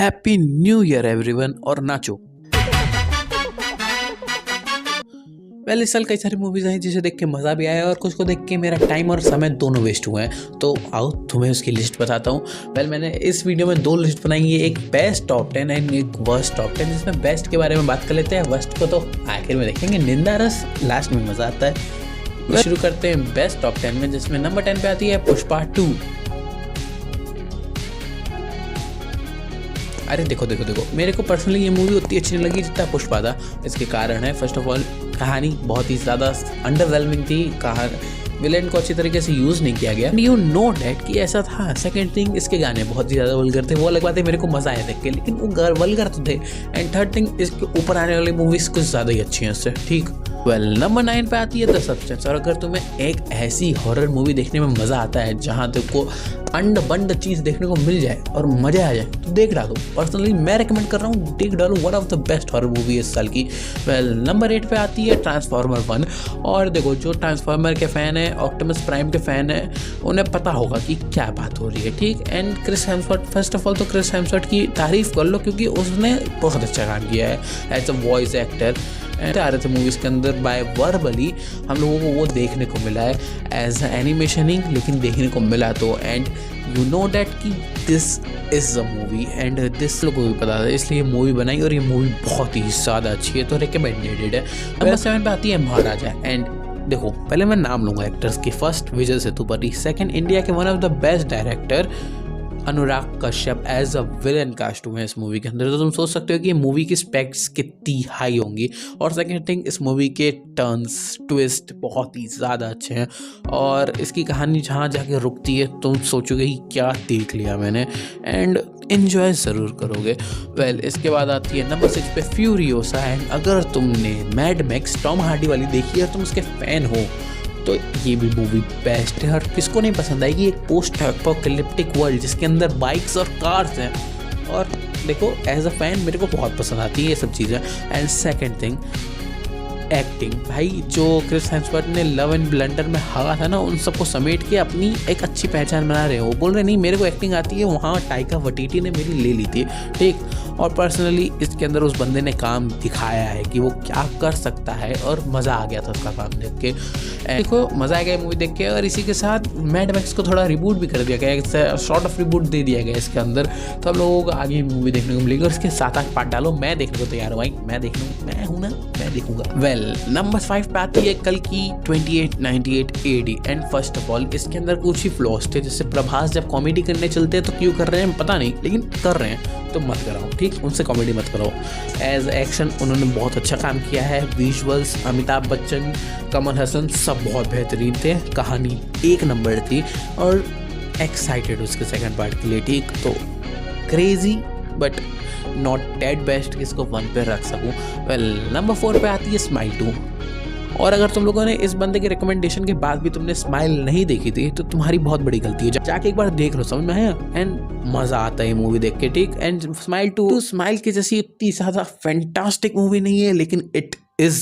Happy new year everyone और नाचो। Well इस साल कई सारी मूवीज हैं जिसे देख के मज़ा भी आया और कुछ को देख के मेरा टाइम और समय दोनों वेस्ट हुए हैं। तो आओ तुम्हें उसकी लिस्ट बताता हूँ। वेल मैंने इस वीडियो में दो लिस्ट बनाई है, एक बेस्ट टॉप 10 एंड एक वर्स्ट टॉप 10, जिसमें बेस्ट के बारे में बात कर लेते हैं, वर्स्ट को तो आखिर में देखेंगे। निंदा रस लास्ट में मज़ा आता है। शुरू करते हैं बेस्ट टॉप 10 में, जिसमें नंबर 10 पे आती है पुष्पा 2। अरे देखो मेरे को पर्सनली ये मूवी उतनी अच्छी नहीं लगी जितना पुष्पा था। इसके कारण है, फर्स्ट ऑफ ऑल कहानी बहुत ही ज़्यादा अंडरवेलमिंग थी। विलेन को अच्छी तरीके से यूज़ नहीं किया गया। यू नो डैट कि ऐसा था। सेकंड थिंग, इसके गाने बहुत ही ज़्यादा वल्गर थे। वो अलग बात है, मेरे को मज़ा आया देख के, लेकिन वो वल्गर तो थे। एंड थर्ड थिंग, इसके ऊपर आने वाली मूवीज़ कुछ ज़्यादा ही अच्छी हैं इससे। ठीक, वेल नंबर 9 पे आती है द सब्सटेंस। और अगर तुम्हें एक ऐसी हॉरर मूवी देखने में मज़ा आता है जहाँ तुमको अंड बंड चीज़ देखने को मिल जाए और मज़ा आ जाए तो देख डालो। पर्सनली मैं रेकमेंड कर रहा हूँ, देख डालो। One of the best horror movie इस साल की। वेल नंबर 8 पे आती है ट्रांसफॉर्मर 1। और देखो, जो ट्रांसफॉर्मर के फ़ैन है, ऑप्टिमस प्राइम के फ़ैन है, उन्हें पता होगा कि क्या बात हो रही है। ठीक, and Chris Hemsworth, first of all तो क्रिस हेम्सवर्थ की तारीफ़ कर लो, क्योंकि उसने बहुत अच्छा काम किया है एज अ वॉइस एक्टर। आ रहे थे मूवीज़ के अंदर बाय वर्बली हम लोगों को वो देखने को मिला है एज एनिमेशनिंग, लेकिन देखने को मिला तो। एंड यू नो डैट कि this is a movie and this लोगों को भी पता था, इसलिए मूवी बनाई और ये मूवी बहुत ही ज़्यादा अच्छी है, तो रिकमेंडेड है। नंबर 7 पे आती है महाराजा। एंड देखो, पहले मैं नाम लूँगा एक्टर्स की। First Vijay Sethupathi, second India के one of the best director Anurag Kashyap as a villain cast हुए हैं इस मूवी के अंदर। तो तुम सोच सकते हो कि ये मूवी की स्पेक्ट्स कितनी हाई होंगी। और सेकंड थिंग, इस मूवी के टर्न्स ट्विस्ट बहुत ही ज़्यादा अच्छे हैं और इसकी कहानी जहाँ जाके रुकती है तुम सोचोगे कि क्या देख लिया मैंने, एंड इन्जॉय ज़रूर करोगे। वेल इसके बाद आती है नंबर 6 पे फ्यूरियोसा। एंड अगर तुमने मैड मैक्स टॉम हार्डी वाली देखी है और तुम उसके फ़ैन हो तो ये भी मूवी बेस्ट है। और किसको नहीं पसंद आएगी एक पोस्ट एपोकैलिप्टिक वर्ल्ड जिसके अंदर बाइक्स और कार्स हैं। और देखो, एज अ फैन मेरे को बहुत पसंद आती है ये सब चीज़ें। And second thing, acting. भाई जो क्रिस हेम्सवर्थ ने लव एंड ब्लंडर में हारा था ना, उन सबको समेट के अपनी एक अच्छी पहचान बना रहे हो। वो बोल रहे नहीं मेरे को एक्टिंग आती है, वहाँ टाइका वटीटी ने मेरी ले ली थी। ठीक, और पर्सनली इसके अंदर उस बंदे ने काम दिखाया है कि वो क्या कर सकता है और मज़ा आ गया था उसका काम देख के। देखो मज़ा आ गया मूवी देख के। और इसी के साथ मैड मैक्स को थोड़ा रिबूट भी कर दिया गया, शॉर्ट ऑफ रिबूट दे दिया गया इसके अंदर। तो हम लोगों को आगे मूवी देखने को मिलेगी और इसके 7-8 पार्ट डालो। मैं देखने को तैयार हूँ भाई, मैं हूँ ना, मैं देखूंगा। वेल नंबर 5 पे आती है कल की 2898 AD। And first of all इसके अंदर कुछ ही फ्लॉस थे, जैसे प्रभास जब कॉमेडी करने चलते हैं तो क्यों कर रहे हैं पता नहीं, लेकिन कर रहे हैं तो मत कराओ। ठीक, उनसे कॉमेडी मत कराओ। एज एक्शन उन्होंने बहुत अच्छा काम किया है। विजुअल्स, अमिताभ बच्चन, कमल हसन सब बहुत बेहतरीन थे। कहानी एक नंबर थी और एक्साइटेड उसके सेकंड पार्ट के लिए। ठीक, तो crazy but not that best कि इसको 1 पे रख सकूं। वेल नंबर 4 पे आती है स्माइल 2। और अगर तुम लोगों ने इस बंदे के रिकमेंडेशन के बाद भी तुमने स्माइल नहीं देखी थी तो तुम्हारी बहुत बड़ी गलती है। जाके एक बार देख लो, समझ में आया। एंड मज़ा आता है मूवी देख के। ठीक, एंड स्माइल 2 स्माइल की जैसी इतनी ज़्यादा फैंटास्टिक मूवी नहीं है, लेकिन it is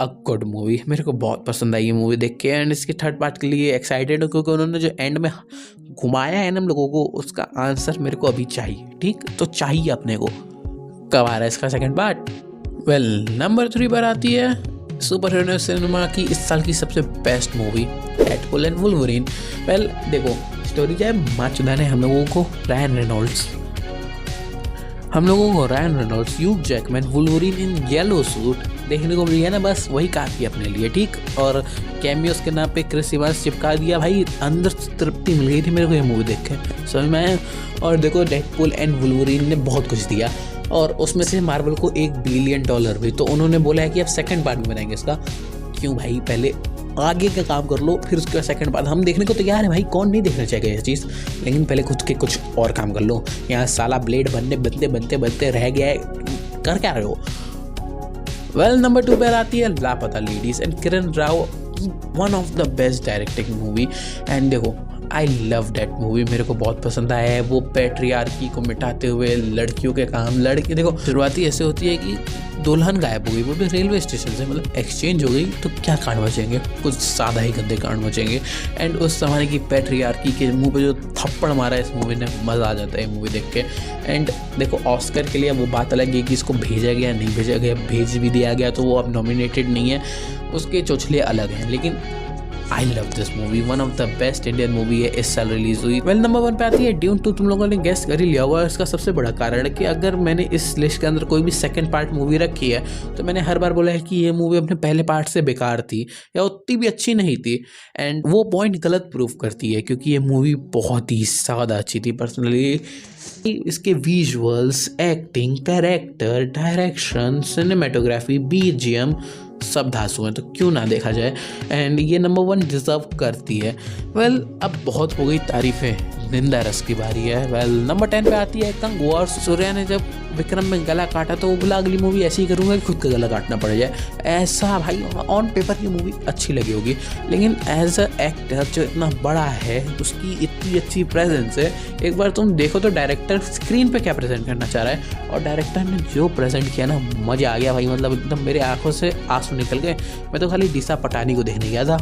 a good movie. मेरे को बहुत पसंद आई ये मूवी देख के। एंड इसके थर्ड पार्ट के लिए एक्साइटेड हूँ, क्योंकि उन्होंने जो एंड में घुमाया है ना हम लोगों को, उसका आंसर मेरे को अभी चाहिए। ठीक, तो चाहिए अपने को। कब आ रहा है इसका सेकंड पार्ट? वेल नंबर 3 पर आती है सुपर हीरो सिनेमा की इस साल की सबसे best movie Deadpool and Wolverine. Well देखो, स्टोरी क्या है, माँ चुदा ने हम लोगों को Ryan Reynolds, Hugh Jackman, Wolverine in yellow suit देखने को मिली है ना, बस वही काफ़ी अपने लिए। ठीक, और कैमियोस के नाम पे क्रिस इवांस चिपका दिया। भाई अंदर तृप्ति मिल गई थी मेरे को ये मूवी देख के, समझ में आया। और देखो, डेडपूल एंड वुल्वरीन ने बहुत कुछ दिया और उसमें से मार्वल को $1 बिलियन भी। तो उन्होंने बोला है कि अब सेकंड पार्ट भी बनाएंगे इसका। क्यों भाई, पहले आगे का काम कर लो, फिर उसके बाद सेकंड पार्ट। हम देखने को तैयार है भाई, कौन नहीं देखना चाहेगा ये चीज़, लेकिन पहले खुद के कुछ और काम कर लो। यहाँ साला ब्लेड बनते रह गया है, कर क्या रहे हो। वेल नंबर 2 पर आती है लापता ladies. And Kiran Rao, one of the best directing movie. And देखो, आई लव दैट मूवी, मेरे को बहुत पसंद आया है। वो पैट्रियार्की को मिटाते हुए लड़कियों के काम, लड़की देखो शुरुआती ऐसे होती है कि दुल्हन गायब हो गई, वो भी रेलवे स्टेशन से, मतलब एक्सचेंज हो गई, तो क्या कांड बचेंगे, कुछ सादा ही गंदे कांड बचेंगे। एंड उस जमाने की पैट्रियार्की के मुंह पे जो थप्पड़ मारा है इस मूवी ने, मज़ा आ जाता है मूवी देख के। एंड देखो ऑस्कर के लिए वो बात अलग है कि इसको भेजा गया नहीं भेजा गया, भेज भी दिया गया तो वो अब नॉमिनेटेड नहीं है, उसके चोचले अलग हैं, लेकिन I love this movie, one of the best Indian movie है इस साल रिलीज हुई। वेल नंबर 1 पे आती है ड्यून 2, तुम लोगों ने गेस कर ही लिया हुआ। इसका सबसे बड़ा कारण है कि अगर मैंने इस लिस्ट के अंदर कोई भी सेकंड पार्ट मूवी रखी है तो मैंने हर बार बोला है कि ये मूवी अपने पहले पार्ट से बेकार थी या उतनी भी अच्छी नहीं थी, एंड वो पॉइंट गलत प्रूव करती है क्योंकि ये मूवी बहुत ही ज़्यादा अच्छी थी। पर्सनली इसके visuals, acting, character, direction, cinematography, BGM सब धांसू हैं, तो क्यों ना देखा जाए। एंड ये नंबर 1 डिजर्व करती है। वेल अब बहुत हो गई तारीफें, निंदा रस की बारी है। वेल नंबर 10 पे आती है कंग, और सूर्या ने जब विक्रम में गला काटा तो वो बोला अगली मूवी ऐसी ही करूँगा कि खुद का गला काटना पड़ जाए। ऐसा भाई ऑन पेपर की मूवी अच्छी लगी होगी, लेकिन एज अ एक्टर जो इतना बड़ा है, उसकी इतनी अच्छी प्रेजेंस है, एक बार तुम देखो तो डायरेक्टर स्क्रीन पे क्या प्रेजेंट करना चाह रहा है, और डायरेक्टर ने जो प्रेजेंट किया ना, मज़ा आ गया भाई। मतलब एकदम मेरे आंखों से आंसू निकल गए। मैं तो खाली दिशा पटानी को देखने गया था।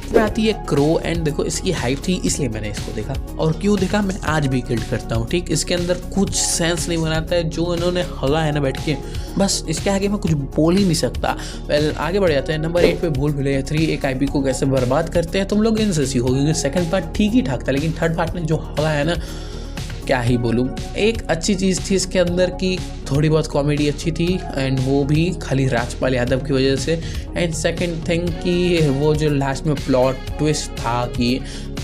पे आती है क्रो, एंड देखो इसकी हाइप थी इसलिए मैंने इसको देखा, और क्यों देखा मैं आज भी गिल्ट करता हूँ। ठीक, इसके अंदर कुछ सेंस नहीं बनाता है जो इन्होंने हगा है ना बैठ के, बस इसके आगे मैं कुछ बोल ही नहीं सकता। वेल आगे बढ़ जाते हैं। नंबर 8 पे भूल भुलैया 3 एक आईपी को कैसे बर्बाद करते हैं तुम लोग इनसे सीखो, क्योंकि सेकंड पार्ट ठीक ही ठाक था, लेकिन थर्ड पार्ट में जो हगा है ना, क्या ही बोलूँ। एक अच्छी चीज़ थी इसके अंदर की थोड़ी बहुत कॉमेडी अच्छी थी, एंड वो भी खाली राजपाल यादव की वजह से। एंड सेकंड थिंग कि वो जो लास्ट में प्लॉट ट्विस्ट था कि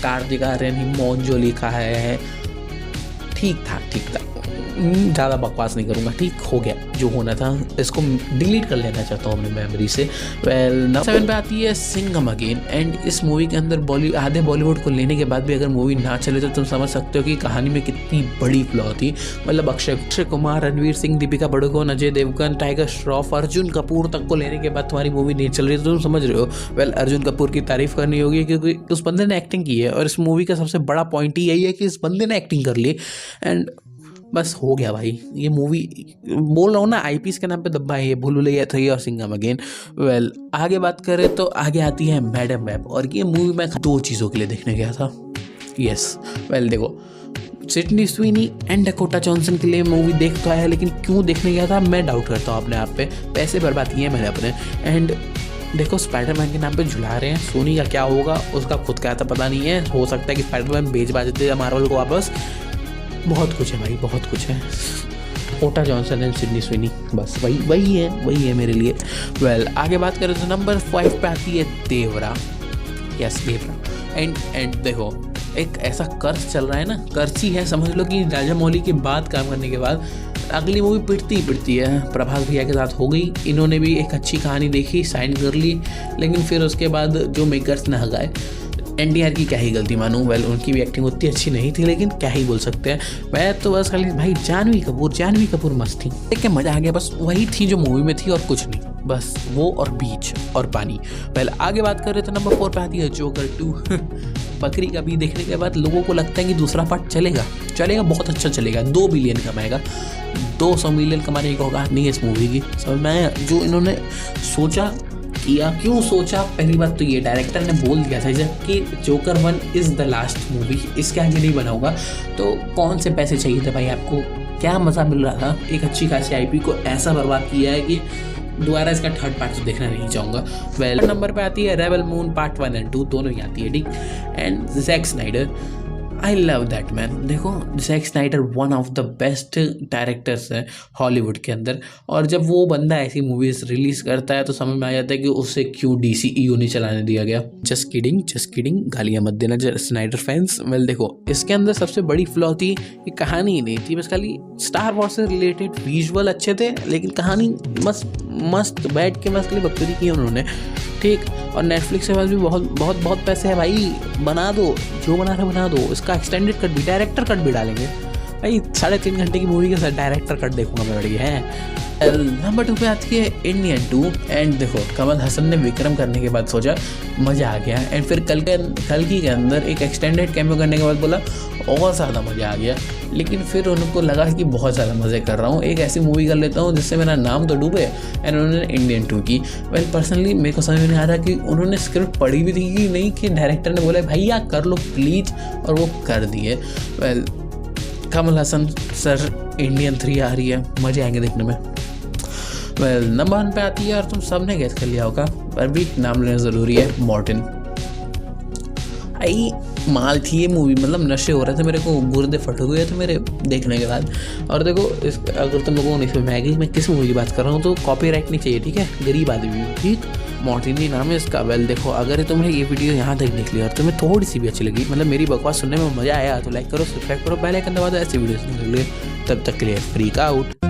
कार्तिक आर्यन ही मौन जो लिखा है, ठीक था। ज़्यादा बकवास नहीं करूँगा, ठीक हो गया जो होना था, इसको डिलीट कर लेना चाहता हूँ अपनी मेमोरी से। वेल नंबर 7 पे आती है सिंघम अगेन, एंड इस मूवी के अंदर आधे बॉलीवुड को लेने के बाद भी अगर मूवी ना चले तो तुम समझ सकते हो कि कहानी में कितनी बड़ी फ्लॉ थी। मतलब अक्षय कुमार, रणवीर सिंह, दीपिका पादुकोण, अजय देवगन, टाइगर श्रॉफ, अर्जुन कपूर तक को लेने के बाद तुम्हारी मूवी नहीं चल रही तो तुम समझ रहे हो। वेल अर्जुन कपूर की तारीफ करनी होगी क्योंकि उस बंदे ने एक्टिंग की है, और इस मूवी का सबसे बड़ा पॉइंट ही यही है कि इस बंदे ने एक्टिंग कर ली। एंड बस हो गया भाई, ये मूवी बोल रहा हूँ ना, आईपीएस के नाम पे दब्बा है ये भूल भुलैया 3 और सिंघम अगेन। वेल आगे बात करें तो आगे आती है मैडम वेब, और ये मूवी मैं 2 चीज़ों के लिए देखने गया था। यस वेल देखो, Sydney Sweeney and Dakota Johnson के लिए मूवी देख तो आया, लेकिन क्यों देखने गया था मैं डाउट करता हूँ अपने आप पे, पैसे बर्बाद किए मैंने अपने। एंड देखो स्पाइडरमैन के नाम पे झुला रहे हैं, सोनी का क्या होगा उसका खुद का था पता नहीं है, हो सकता है कि स्पाइडरमैन बेच बाज दे मार्वल को वापस। बहुत कुछ है भाई, बहुत कुछ है। ओटा जॉनसन एंड सिडनी स्विनी, बस वही है मेरे लिए। वेल आगे बात करें तो नंबर 5 पे आती है देवरा। Yes Devara. एंड देखो एक ऐसा कर्ज चल रहा है ना, कर्ज ही है समझ लो, कि राजा मौली के बाद काम करने के बाद अगली मूवी पिटती है। प्रभास भैया के साथ हो गई, इन्होंने भी एक अच्छी कहानी देखी, साइन कर ली, लेकिन फिर उसके बाद जो मेकर्स ने हगाए, एनडीआर की क्या ही गलती मानूं। वेल उनकी भी एक्टिंग उतनी अच्छी नहीं थी, लेकिन क्या ही बोल सकते हैं। मैं तो बस खाली भाई जानवी कपूर मस्त थी, देख के मजा आ गया, बस वही थी जो मूवी में थी और कुछ नहीं, बस वो और बीच और पानी। वेल आगे बात करें तो नंबर 4 पे आती है जोकर 2। बकरी का भी देखने के बाद लोगों को लगता है कि दूसरा पार्ट चलेगा बहुत अच्छा चलेगा, 2 बिलियन कमाएगा, 200 मिलियन कमाने का औकात नहीं है इस मूवी की। समझ में आया जो इन्होंने सोचा किया, क्यों सोचा। पहली बात तो ये डायरेक्टर ने बोल दिया था कि joker 1 is the last movie, इसके आगे नहीं बनाऊंगा, तो कौन से पैसे चाहिए थे भाई आपको, क्या मज़ा मिल रहा था। एक अच्छी खासी आईपी को ऐसा बर्बाद किया है कि दोबारा इसका थर्ड पार्ट तो देखना नहीं चाहूँगा। वेल नंबर पे आती है रेबल मून पार्ट 1 और 2 दोनों ही आती है, ठीक। And Zack Snyder, I love that man. देखो Zack Snyder one of the best directors हैं हॉलीवुड के अंदर, और जब वो बंदा ऐसी मूवीज़ रिलीज़ करता है तो समझ में आ जाता है कि उसे क्यों DCEU नहीं चलाने दिया गया। जस्ट किडिंग, गालियाँ मत देना स्नाइडर फैंस। वेल देखो इसके अंदर सबसे बड़ी फ्लॉ थी कि कहानी ही नहीं थी, बस खाली स्टार वॉर से रिलेटेड विजुअल अच्छे थे, लेकिन कहानी मस्त बैठ के मस्त खाली बकचोदी की उन्होंने, ठीक। और नेटफ्लिक्स के पास भी बहुत पैसे हैं भाई, बना दो जो बना रहे बना दो, इसका एक्सटेंडेड कट भी, डायरेक्टर कट भी डालेंगे, भाई 3.5 घंटे की मूवी के साथ डायरेक्टर कट देखूंगा मैं, बढ़िया है। नंबर 2 पे आती है इंडियन 2। एंड देखो कमल हसन ने विक्रम करने के बाद सोचा मज़ा आ गया, एंड फिर कल के अंदर एक एक्सटेंडेड कैमियो करने के बाद बोला और ज़्यादा मज़ा आ गया। लेकिन फिर उनको लगा कि बहुत ज़्यादा मज़े कर रहा हूँ, एक ऐसी मूवी कर लेता हूँ जिससे मेरा नाम तो डूबे, एंड उन्होंने इंडियन 2 की। वेल पर्सनली मेरे को समझ में नहीं आ रहा कि उन्होंने स्क्रिप्ट पढ़ी भी थी कि नहीं, कि डायरेक्टर ने बोला भैया कर लो प्लीज़, और वो कर दिए। Well Kamal Haasan sir Indian 3 आ रही है, मज़े आएंगे देखने में। वेल नंबर 1 पे आती है, और तुम सब ने गेस कर लिया होगा पर भी नाम लेना ज़रूरी है, मॉर्टिन। आई माल थी ये मूवी, मतलब नशे हो रहे थे मेरे को, गुर्दे फट हुए थे मेरे देखने के बाद। और देखो अगर तुम लोगों को नहीं समझ में आएगी मैं किस मूवी की बात कर रहा हूँ तो कॉपीराइट नहीं चाहिए, ठीक है, गरीब आदमी हूँ, ठीक। मॉर्टिन ही नाम है इसका। वेल देखो अगर तुमने ये वीडियो यहाँ तक देख लिया और तुम्हें थोड़ी सी भी अच्छी लगी, मतलब मेरी बकवास सुनने में मज़ा आया, तो लाइक करो, सब्सक्राइब करो, बेल आइकन दबा दो ऐसी वीडियोस निकल लिए। तब तक के लिए फ्रीक आउट।